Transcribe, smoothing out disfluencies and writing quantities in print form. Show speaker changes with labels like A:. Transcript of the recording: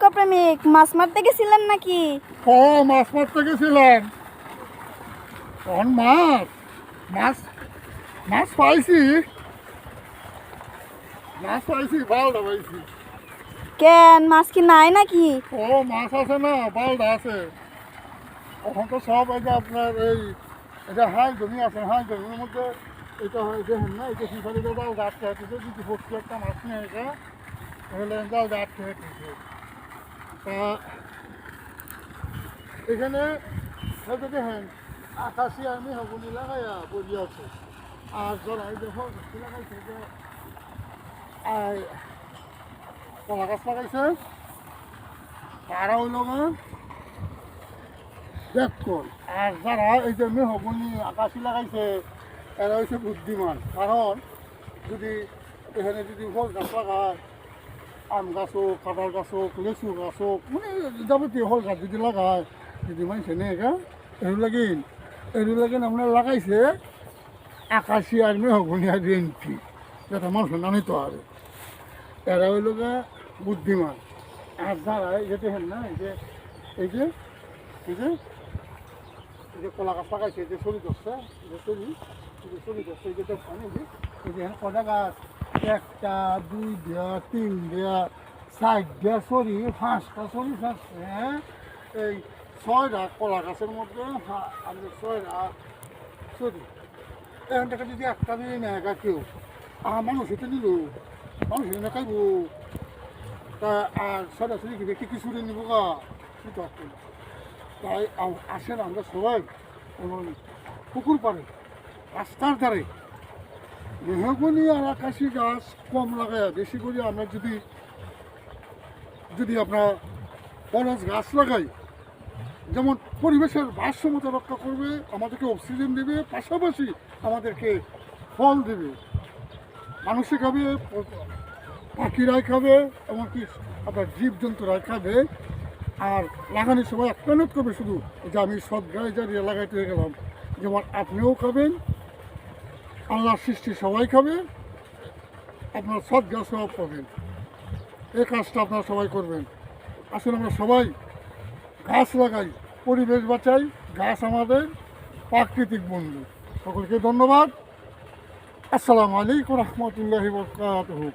A: প্রেমিক মাছ মারতে গেছিলেন নাকি?
B: ও মাছ মারতে গেছিলাম। তখন মাছ মাছ মাছ পাইছি, বালটা পাইছি।
A: কেন মাছ কি নাই নাকি?
B: ও মাছ আছে না, বালটা আছে। এখন তো সব এই যে আপনার এটা হাই জমি আছে, হাই জমির মধ্যে এটা হয় দেখেন না, এটা ফিশারি জাল গাছতে হতেছে, যদি ভর্তি একটা মাছ নিয়ে এটা তাহলে জাল গাছতে হতেছে। তা এখানে হয়তো দেখেন আকাশি আমি হবনি লাগাইয়া বলি আছে। আর যারা এই দেখো লাগাইছে যে কলা গাছ লাগাইছে, তারা হইল দেখুন। আর যারা এই যে মেহগনি আকাশি লাগাইছে এরা হচ্ছে বুদ্ধিমান। কারণ যদি এখানে যদি ফল গাছ লাগায়, আম গাছ হোক, কাঁঠাল গাছ হোক, লেচু গাছ হোক, মানে যাবতীয় ফল গাছ যদি লাগায়, যদি মানুষে নেই এগুলো লাগিন আপনার লাগাইছে আকাশি আর মেহগনি আর রেন্টি, যাতে মানুষের না নিতে পারে। এরা হইল বুদ্ধিমান। আর যারা এই যে দেখেন না, এই যে এই যে এই যে এই যে কলা গাছ লাগাইছে, এই যে চলি ধরছে, এই যে চলি ধরছে, এই যে দেখছেন এই যে কলা গাছ একটা দুই দেয়া তিন দেয়া চার দেয়া চরি পাঁচটা চরি থাকছে। এই ছয়টা কলা গাছের মধ্যে আমি ছয়টা চরি। এখান থেকে যদি একটা দিয়ে নেয় কেউ মানুষ এটা নিল, মানুষ এখানে খাইব। তা আর ছয়টা চুরি কিনে কি চুরি নিব গা, তাই আসেন আমরা সবাই পুকুর পাড়ে রাস্তার ধারে মেহগনি আর আকাশি গাছ কম লাগায় বেশি করে আমরা যদি আমরা বরজ গাছ লাগাই, যেমন পরিবেশের ভারসাম্যতা রক্ষা করবে, আমাদেরকে অক্সিজেন দেবে, পাশাপাশি আমাদেরকে ফল দেবে, মানুষে খাবে, পাখিরাই খাবে, এমনকি আপনার জীবজন্তুরাই খাবে। আর লাগানোর সময় একটা নোট করবে শুধু যে আমি সব গায়ে জারিয়ে লাগাইতে গেলাম, যেমন আপনিও খাবেন, আল্লাহর সৃষ্টি সবাই খাবে, আপনার সব গাছ সব পাবেন। এই কাজটা আপনারা সবাই করবেন। আসলে আমরা সবাই গাছ লাগাই, পরিবেশ বাঁচাই, গাছ আমাদের প্রাকৃতিক বন্ধু। সকলকে ধন্যবাদ। আসসালামু আলাইকুম রহমতুল্লাহি ওয়া বারাকাতুহু।